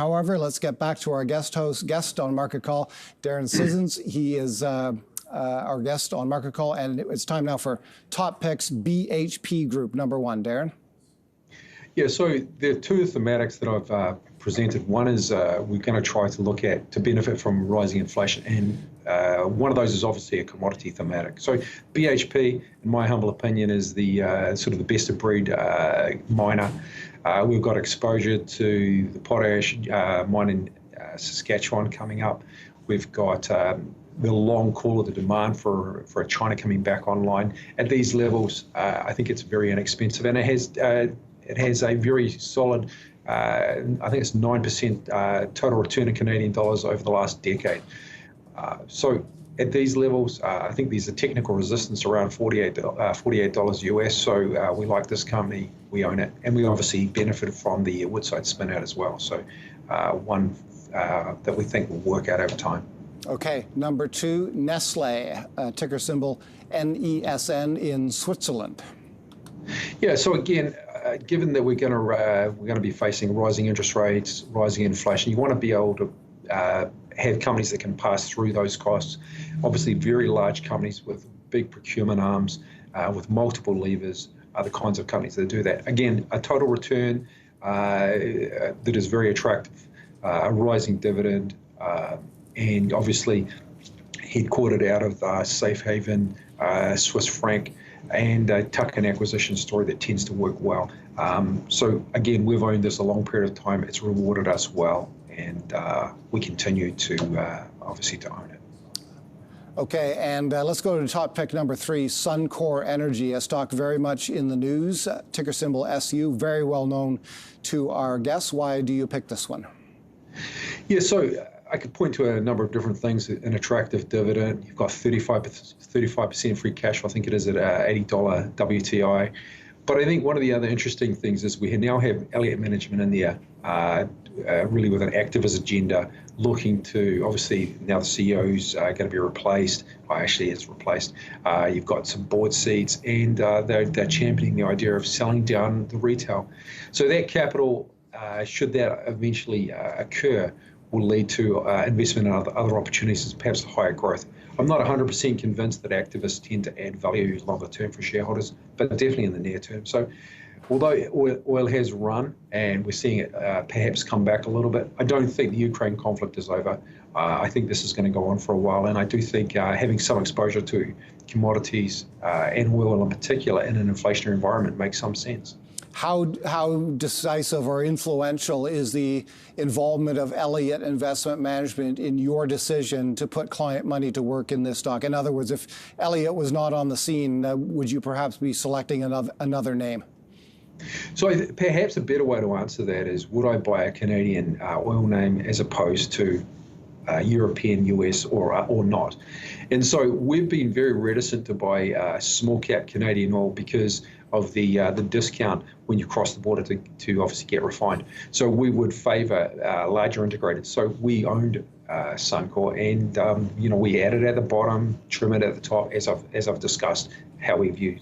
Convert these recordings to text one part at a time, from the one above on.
However, let's get back to our guest on Market Call, Darren Sissons. He is our guest on Market Call, and it's time now for top picks. BHP Group, number one. Darren? Yeah, so there are two thematics that I've presented. One is we're going to try to look at to benefit from rising inflation, and one of those is obviously a commodity thematic. So BHP, in my humble opinion, is the sort of the best of breed miner. We've got exposure to the potash mine in Saskatchewan coming up. We've got the long call of the demand for China coming back online. At these levels, I think it's very inexpensive, and it has a very solid, I think it's 9% total return in Canadian dollars over the last decade. So at these levels, I think there's a technical resistance around $48 US. So we like this company, we own it, and we obviously benefited from the Woodside spin out as well. So one that we think will work out over time. Okay, number two, Nestle, ticker symbol NESN in Switzerland. Yeah, so again, given that we're going to be facing rising interest rates, rising inflation, you want to be able to have companies that can pass through those costs. Obviously, very large companies with big procurement arms, with multiple levers, are the kinds of companies that do that. Again, a total return that is very attractive, a rising dividend, and obviously headquartered out of safe haven, Swiss franc, and a tuck-in acquisition story that tends to work well. So again, we've owned this a long period of time. It's rewarded us well, and we continue to obviously to own it. Okay, and let's go to top pick number three, Suncor Energy, a stock very much in the news, ticker symbol SU, very well known to our guests. Why do you pick this one? Yeah, so I could point to a number of different things. An attractive dividend. You've got 35% free cash flow. I think it is at $80 WTI. But I think one of the other interesting things is we now have Elliott Management in there, really with an activist agenda, looking to, obviously, now the CEO's going to be replaced. Well, actually, it's replaced. You've got some board seats, and they're championing the idea of selling down the retail. So that capital, should that eventually occur, will lead to investment in other opportunities, perhaps higher growth. I'm not 100% convinced that activists tend to add value longer term for shareholders, but definitely in the near term. So although oil has run and we're seeing it perhaps come back a little bit, I don't think the Ukraine conflict is over. I think this is going to go on for a while, and I do think having some exposure to commodities and oil in particular in an inflationary environment makes some sense. How decisive or influential is the involvement of Elliott Investment Management in your decision to put client money to work in this stock? In other words, if Elliott was not on the scene, would you perhaps be selecting another name? So perhaps a better way to answer that is, would I buy a Canadian oil name as opposed to European, US, or not? And so we've been very reticent to buy small cap Canadian oil because of the discount when you cross the border to obviously get refined. So we would favour larger integrated. So we owned Suncor, and we added at the bottom, trim it at the top, as I've discussed how we view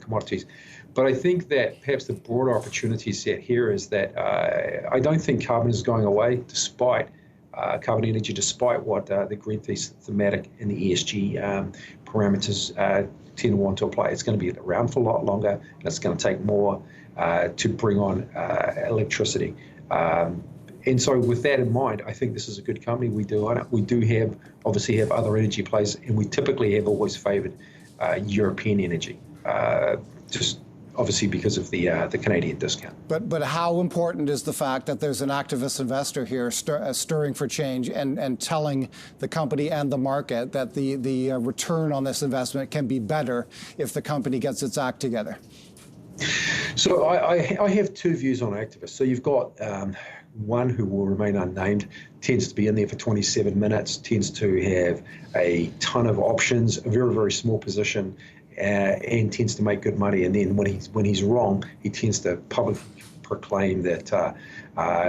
commodities. But I think that perhaps the broader opportunity set here is that I don't think carbon is going away, despite carbon energy, despite what the green thematic and the ESG parameters tend to want to apply. It's going to be around for a lot longer, and it's going to take more to bring on electricity. And so with that in mind, I think this is a good company. We do own it. We do obviously have other energy plays, and we typically have always favoured European energy, just obviously because of the Canadian discount. But how important is the fact that there's an activist investor here stirring for change and telling the company and the market that the return on this investment can be better if the company gets its act together? So I have two views on activists. So you've got one who will remain unnamed, tends to be in there for 27 minutes, tends to have a ton of options, a very, very small position, and tends to make good money. And then when he's wrong, he tends to publicly proclaim that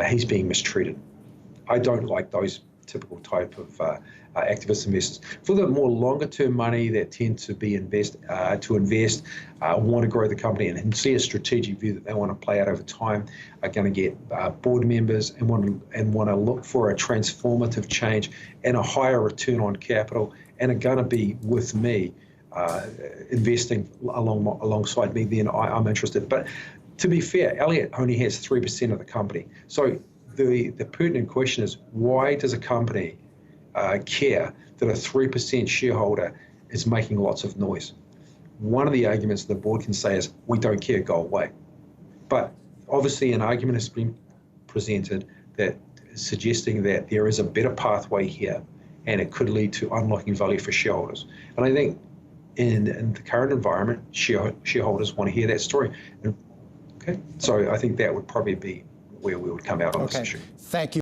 he's being mistreated. I don't like those typical type of activist investors. For the more longer term money that tend to be invest, want to grow the company and see a strategic view that they want to play out over time, are going to get board members and want to look for a transformative change and a higher return on capital, and are going to be with me, investing alongside me, then I'm interested. But to be fair, Elliott only has 3% of the company. So the pertinent question is, why does a company care that a 3% shareholder is making lots of noise? One of the arguments the board can say is, we don't care, go away. But obviously an argument has been presented that is suggesting that there is a better pathway here and it could lead to unlocking value for shareholders. And I think in the current environment, shareholders want to hear that story. Okay, so I think that would probably be where we would come out on this issue. Thank you.